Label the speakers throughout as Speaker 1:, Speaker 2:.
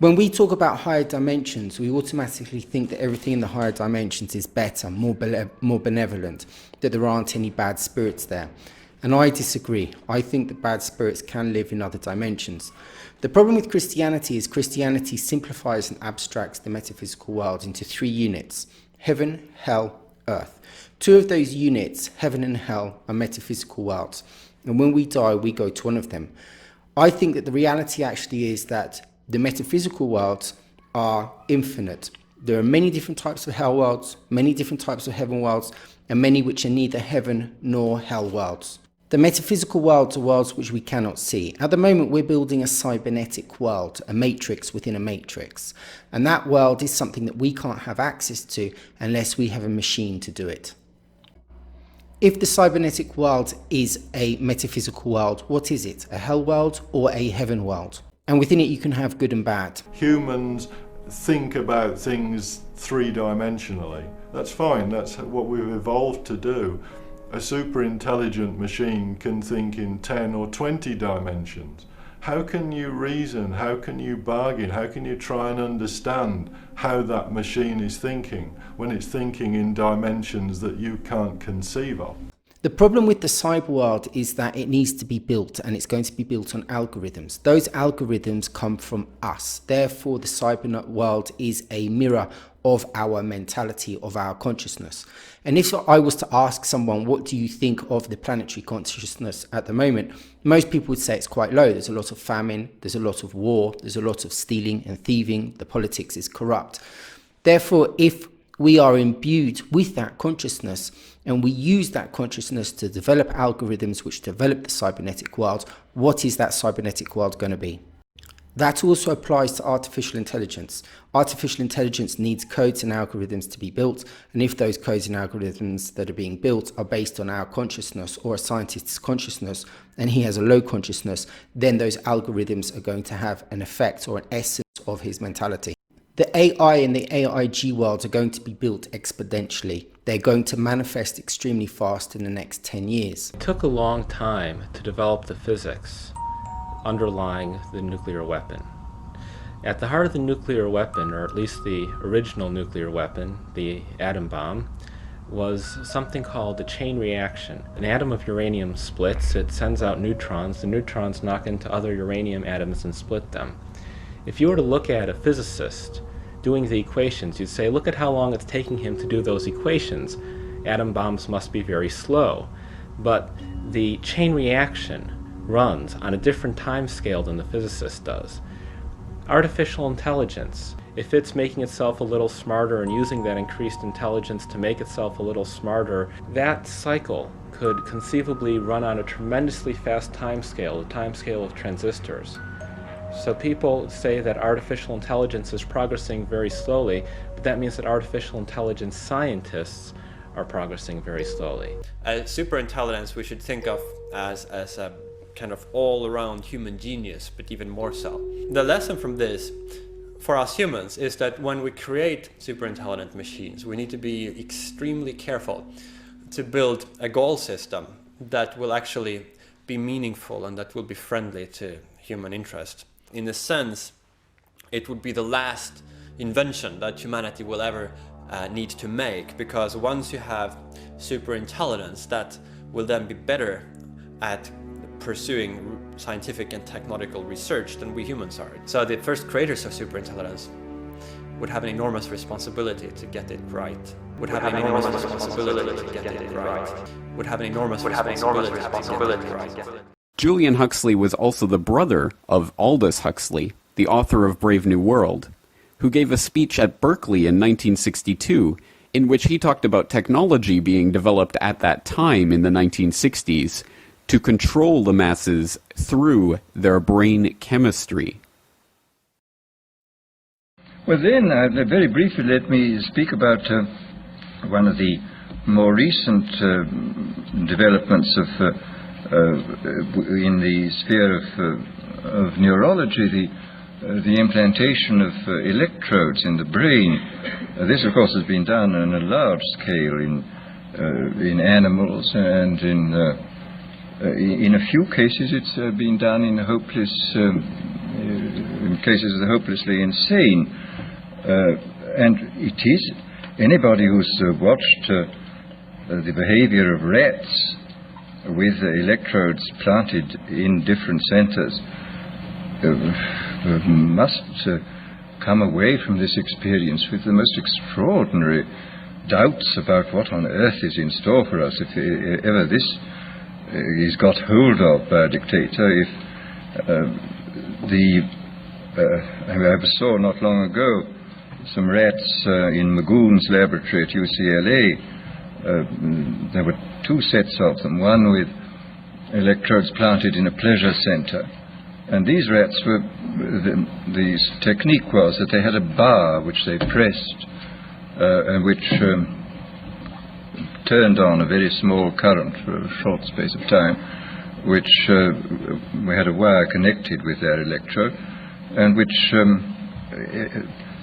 Speaker 1: When we talk about higher dimensions, we automatically think that everything in the higher dimensions is better, more benevolent, that there aren't any bad spirits there. And I disagree. I think that bad spirits can live in other dimensions. The problem with Christianity is Christianity simplifies and abstracts the metaphysical world into 3 units: heaven, hell, earth. 2 of those units, heaven and hell, are metaphysical worlds. And when we die, we go to one of them. I think that the reality actually is that the metaphysical worlds are infinite. There are many different types of hell worlds, many different types of heaven worlds, and many which are neither heaven nor hell worlds. The metaphysical worlds are worlds which we cannot see. At the moment, we're building a cybernetic world, a matrix within a matrix. And that world is something that we can't have access to unless we have a machine to do it. If the cybernetic world is a metaphysical world, what is it? A hell world or a heaven world? And within it, you can have good and bad.
Speaker 2: Humans think about things 3-dimensionally. That's fine, that's what we've evolved to do. A super intelligent machine can think in 10 or 20 dimensions. How can you reason? How can you bargain? How can you try and understand how that machine is thinking when it's thinking in dimensions that you can't conceive of?
Speaker 1: The problem with the cyber world is that it needs to be built, and it's going to be built on algorithms. Those algorithms come from us. Therefore, the cyber world is a mirror of our mentality, of our consciousness. And if I was to ask someone, what do you think of the planetary consciousness at the moment? Most people would say it's quite low. There's a lot of famine, there's a lot of war, there's a lot of stealing and thieving, the politics is corrupt. Therefore, if we are imbued with that consciousness and we use that consciousness to develop algorithms which develop the cybernetic world, what is that cybernetic world going to be? That also applies to artificial intelligence. Artificial intelligence needs codes and algorithms to be built, and if those codes and algorithms that are being built are based on our consciousness or a scientist's consciousness, and he has a low consciousness, then those algorithms are going to have an effect or an essence of his mentality. The AI and the AIG worlds are going to be built exponentially. They're going to manifest extremely fast in the next 10 years.
Speaker 3: It took a long time to develop the physics underlying the nuclear weapon. At the heart of the nuclear weapon, or at least the original nuclear weapon, the atom bomb, was something called a chain reaction. An atom of uranium splits, it sends out neutrons, the neutrons knock into other uranium atoms and split them. If you were to look at a physicist doing the equations, you'd say, look at how long it's taking him to do those equations. Atom bombs must be very slow. But the chain reaction runs on a different time scale than the physicist does. Artificial intelligence, if it's making itself a little smarter and using that increased intelligence to make itself a little smarter, that cycle could conceivably run on a tremendously fast time scale, the time scale of transistors. So people say that artificial intelligence is progressing very slowly, but that means that artificial intelligence scientists are progressing very slowly.
Speaker 4: Superintelligence we should think of as a kind of all-around human genius, but even more so. The lesson from this for us humans is that when we create super intelligent machines, we need to be extremely careful to build a goal system that will actually be meaningful and that will be friendly to human interest. In a sense, it would be the last invention that humanity will ever need to make, because once you have super intelligence, that will then be better at pursuing scientific and technological research than we humans are. So the first creators of superintelligence would have an enormous responsibility to get it right. Would have an enormous responsibility to get it right. Would have an enormous responsibility to get it right.
Speaker 5: Julian Huxley was also the brother of Aldous Huxley, the author of Brave New World, who gave a speech at Berkeley in 1962 in which he talked about technology being developed at that time in the 1960s to control the masses through their brain chemistry.
Speaker 6: Well then, very briefly let me speak about one of the more recent developments in the sphere of neurology, the implantation of electrodes in the brain. This of course has been done on a large scale in animals, and in a few cases it's been done in hopeless cases, the hopelessly insane. And it is, anybody who's watched the behavior of rats with electrodes planted in different centers must come away from this experience with the most extraordinary doubts about what on earth is in store for us if ever this is got hold of by a dictator. If I saw not long ago some rats in Magoon's laboratory at UCLA. There were two sets of them, one with electrodes planted in a pleasure center. And these rats were, the technique was that they had a bar which they pressed and which turned on a very small current for a short space of time, which we had a wire connected with their electrode, and which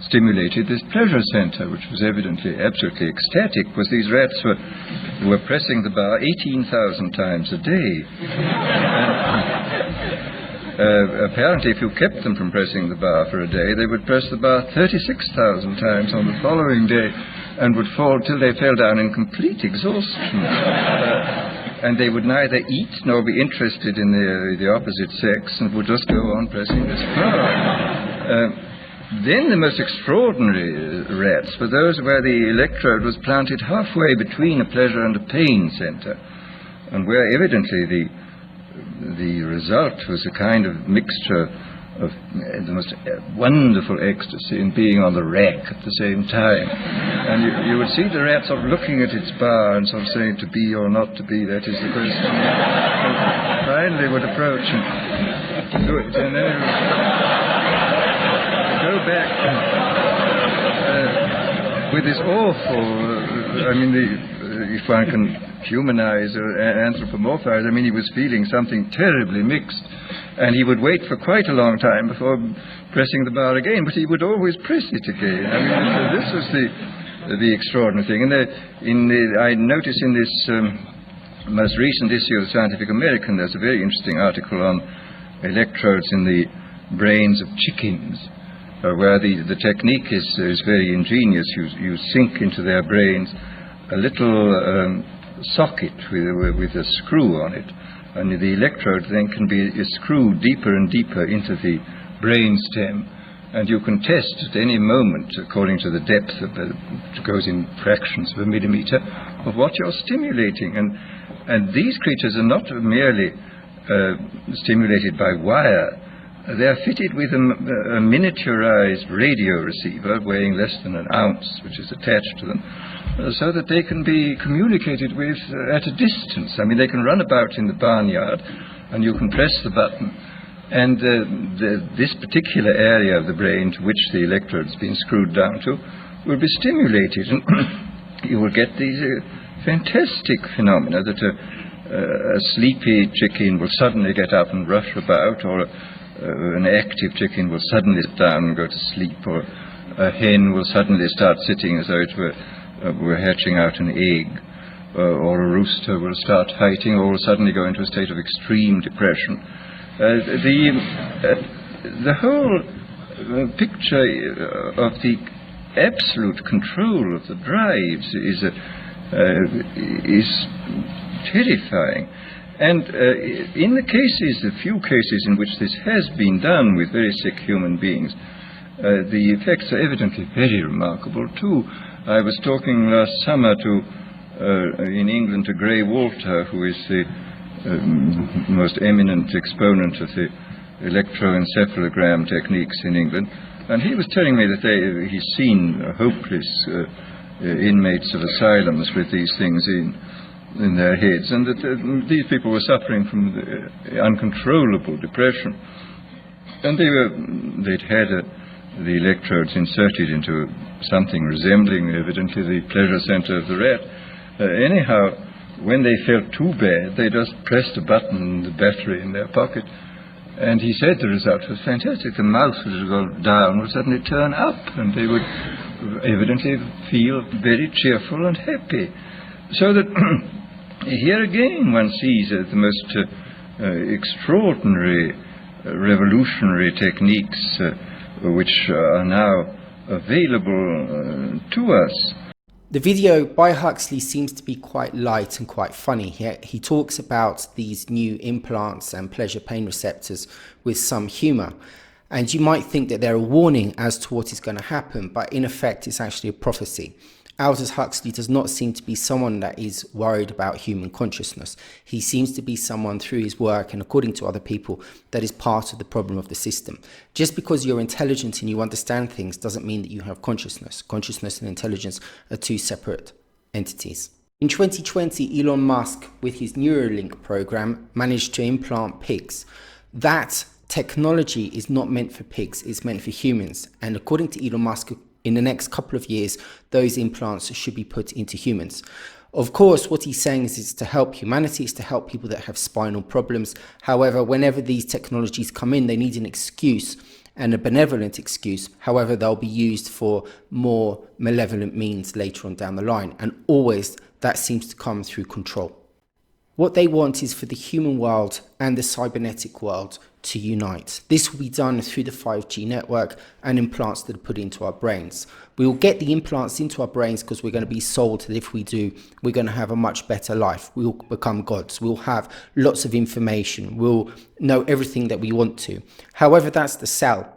Speaker 6: stimulated this pleasure center, which was evidently absolutely ecstatic, because these rats were pressing the bar 18,000 times a day. Apparently, if you kept them from pressing the bar for a day, they would press the bar 36,000 times on the following day, and would fall till they fell down in complete exhaustion. And they would neither eat nor be interested in the opposite sex, and would just go on pressing this bar. Then the most extraordinary rats were those where the electrode was planted halfway between a pleasure and a pain center, and where evidently the result was a kind of mixture of the most wonderful ecstasy in being on the rack at the same time. And you would see the rat sort of looking at its bar and sort of saying, to be or not to be, that is the question. And finally would approach and do it, and then it would go back with this awful, if one can humanize or anthropomorphize, he was feeling something terribly mixed, and he would wait for quite a long time before pressing the bar again, but he would always press it again. This was the extraordinary thing. And I noticed in this most recent issue of Scientific American, there's a very interesting article on electrodes in the brains of chickens, where the technique is very ingenious. You sink into their brains a little socket with a screw on it, and the electrode then can be screwed deeper and deeper into the brain stem, and you can test at any moment, according to the depth which goes in fractions of a millimeter, of what you're stimulating. And these creatures are not merely stimulated by wire. They are fitted with a miniaturized radio receiver weighing less than an ounce, which is attached to them, so that they can be communicated with at a distance. They can run about in the barnyard, and you can press the button, and this particular area of the brain to which the electrode's been screwed down to will be stimulated, and you will get these fantastic phenomena that a sleepy chicken will suddenly get up and rush about, or an active chicken will suddenly sit down and go to sleep, or a hen will suddenly start sitting as though it were hatching out an egg, or a rooster will start fighting, or will suddenly go into a state of extreme depression. The whole picture of the absolute control of the drives is terrifying. And in the few cases in which this has been done with very sick human beings, the effects are evidently very remarkable too. I was talking last summer in England to Gray Walter, who is the most eminent exponent of the electroencephalogram techniques in England, and he was telling me that he's seen hopeless inmates of asylums with these things in their heads, and that these people were suffering from uncontrollable depression, and they'd had the electrodes inserted into something resembling evidently the pleasure center of the rat. Anyhow, when they felt too bad, they just pressed a button in the battery in their pocket, and he said the result was fantastic. The mouse would go down, would suddenly turn up, and they would evidently feel very cheerful and happy. So that here again one sees the most extraordinary revolutionary techniques which are now available to us.
Speaker 1: The video by Huxley seems to be quite light and quite funny. He talks about these new implants and pleasure pain receptors with some humour. And you might think that they're a warning as to what is going to happen, but in effect it's actually a prophecy. Aldous Huxley does not seem to be someone that is worried about human consciousness. He seems to be someone through his work and according to other people that is part of the problem of the system. Just because you're intelligent and you understand things doesn't mean that you have consciousness. Consciousness and intelligence are two separate entities. In 2020, Elon Musk, with his Neuralink program, managed to implant pigs. That technology is not meant for pigs, it's meant for humans. And according to Elon Musk, in the next couple of years, those implants should be put into humans. Of course, what he's saying is it's to help humanity, it's to help people that have spinal problems. However, whenever these technologies come in, they need an excuse and a benevolent excuse. However, they'll be used for more malevolent means later on down the line. And always that seems to come through control. What they want is for the human world and the cybernetic world to unite. This will be done through the 5G network and implants that are put into our brains. We will get the implants into our brains because we're going to be sold that if we do, we're going to have a much better life. We'll become gods. We'll have lots of information. We'll know everything that we want to. However, that's the sell.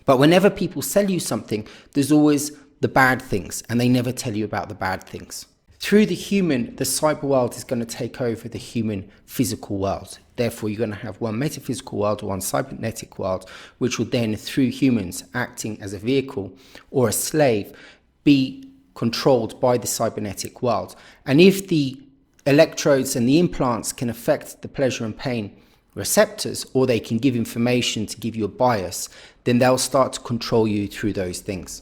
Speaker 1: But whenever people sell you something, there's always the bad things, and they never tell you about the bad things. Through the human, the cyber world is going to take over the human physical world. Therefore, you're going to have one metaphysical world, one cybernetic world, which will then, through humans acting as a vehicle or a slave, be controlled by the cybernetic world. And if the electrodes and the implants can affect the pleasure and pain receptors, or they can give information to give you a bias, then they'll start to control you through those things.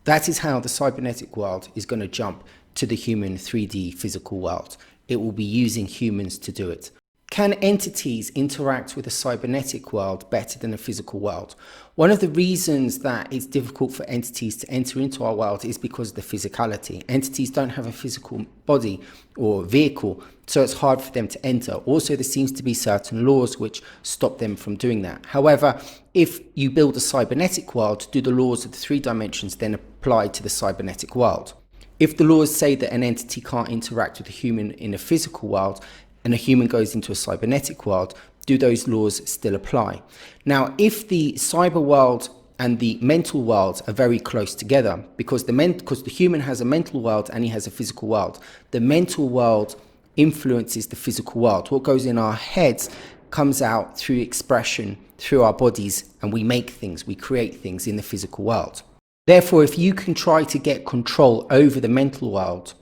Speaker 1: That is how the cybernetic world is going to jump to the human 3D physical world. It will be using humans to do it. Can entities interact with a cybernetic world better than a physical world? One of the reasons that it's difficult for entities to enter into our world is because of the physicality. Entities don't have a physical body or vehicle, so it's hard for them to enter. Also, there seems to be certain laws which stop them from doing that. However, if you build a cybernetic world, do the laws of the 3 dimensions then apply to the cybernetic world? If the laws say that an entity can't interact with a human in a physical world and a human goes into a cybernetic world, do those laws still apply? Now, if the cyber world and the mental world are very close together, because the human has a mental world and he has a physical world, the mental world influences the physical world. What goes in our heads comes out through expression, through our bodies, and we make things, we create things in the physical world. Therefore, if you can try to get control over the mental world,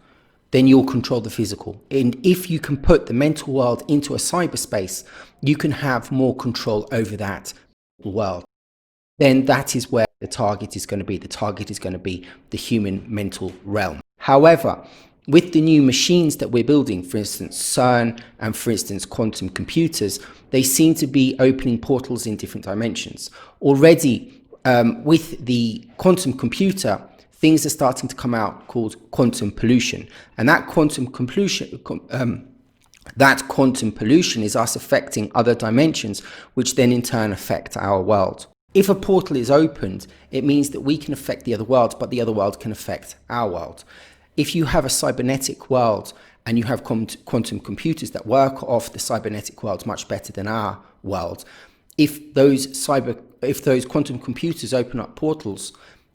Speaker 1: then you'll control the physical. And if you can put the mental world into a cyberspace, you can have more control over that world. Then that is where the target is going to be. The target is going to be the human mental realm. However, with the new machines that we're building, for instance, CERN and for instance, quantum computers, they seem to be opening portals in different dimensions. Already, with the quantum computer, things are starting to come out called quantum pollution. And that quantum pollution is us affecting other dimensions, which then in turn affect our world. If a portal is opened, it means that we can affect the other world, but the other world can affect our world. If you have a cybernetic world and you have quantum computers that work off the cybernetic world much better than our world, if those quantum computers open up portals,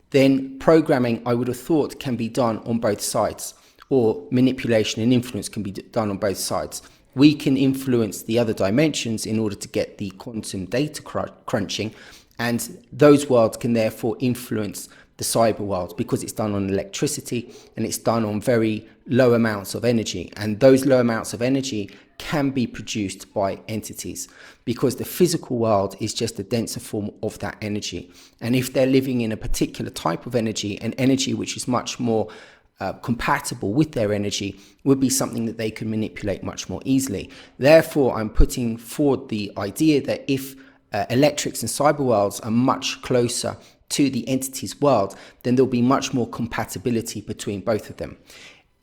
Speaker 1: then programming, I would have thought, can be done on both sides, or manipulation and influence can be done on both sides. We can influence the other dimensions in order to get the quantum data crunching, and those worlds can therefore influence the cyber world because it's done on electricity and it's done on very low amounts of energy, and those low amounts of energy can be produced by entities because the physical world is just a denser form of that energy. And if they're living in a particular type of energy, an energy which is much more compatible with their energy, would be something that they can manipulate much more easily. Therefore, I'm putting forward the idea that if electrics and cyber worlds are much closer to the entity's world, then there'll be much more compatibility between both of them.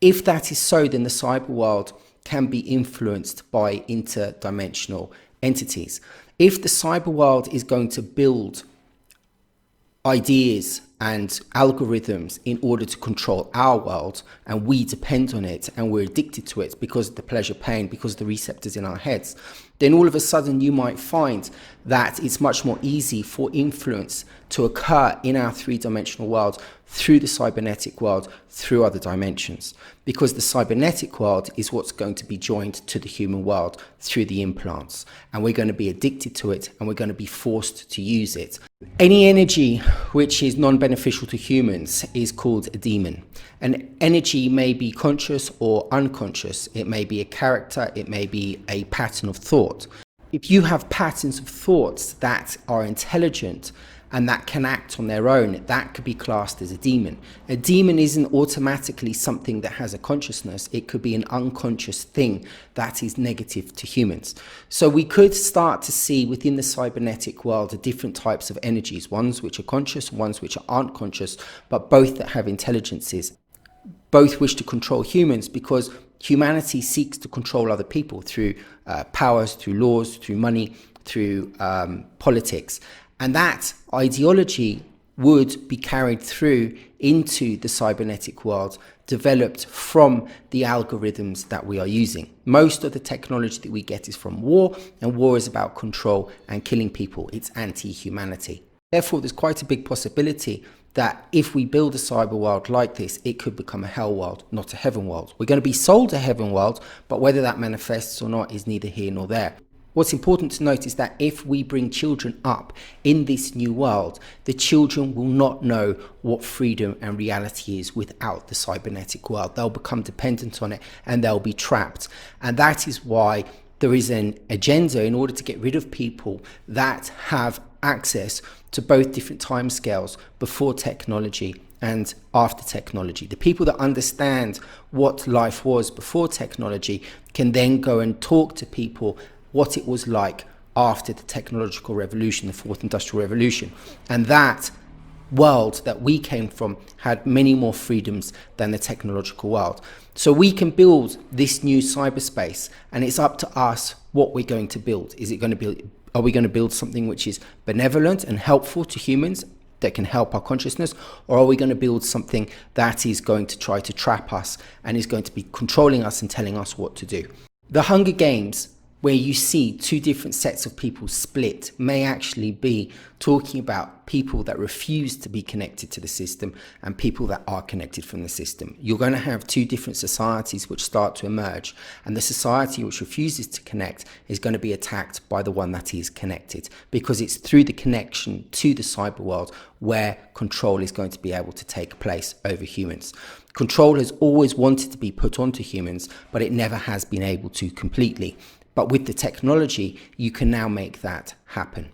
Speaker 1: If that is so, then the cyber world can be influenced by interdimensional entities. If the cyber world is going to build ideas and algorithms in order to control our world, and we depend on it and we're addicted to it because of the pleasure pain, because of the receptors in our heads, then all of a sudden you might find that it's much more easy for influence to occur in our three-dimensional world through the cybernetic world, through other dimensions, because the cybernetic world is what's going to be joined to the human world through the implants, and we're going to be addicted to it and we're going to be forced to use it. Any energy which is non-beneficial to humans is called a demon. An energy may be conscious or unconscious. It may be a character, it may be a pattern of thought. If you have patterns of thoughts that are intelligent and that can act on their own, that could be classed as a demon. A demon isn't automatically something that has a consciousness. It could be an unconscious thing that is negative to humans. So we could start to see within the cybernetic world the different types of energies, ones which are conscious, ones which aren't conscious, but both that have intelligences. Both wish to control humans because humanity seeks to control other people through powers, through laws, through money, through politics. And that ideology would be carried through into the cybernetic world, developed from the algorithms that we are using. Most of the technology that we get is from war, and war is about control and killing people. It's anti-humanity. Therefore, there's quite a big possibility that if we build a cyber world like this, it could become a hell world, not a heaven world. We're going to be sold a heaven world, but whether that manifests or not is neither here nor there. What's important to note is that if we bring children up in this new world, the children will not know what freedom and reality is without the cybernetic world. They'll become dependent on it and they'll be trapped. And that is why there is an agenda in order to get rid of people that have access to both different timescales before technology and after technology. The people that understand what life was before technology can then go and talk to people what it was like after the technological revolution, the fourth industrial revolution. And that world that we came from had many more freedoms than the technological world. So we can build this new cyberspace, and it's up to us what we're going to build. Are we going to build something which is benevolent and helpful to humans that can help our consciousness, or are we going to build something that is going to try to trap us and is going to be controlling us and telling us what to do? The Hunger Games, where you see two different sets of people split, may actually be talking about people that refuse to be connected to the system and people that are connected from the system. You're going to have two different societies which start to emerge, and the society which refuses to connect is going to be attacked by the one that is connected, because it's through the connection to the cyber world where control is going to be able to take place over humans. Control has always wanted to be put onto humans, but it never has been able to completely. But with the technology, you can now make that happen.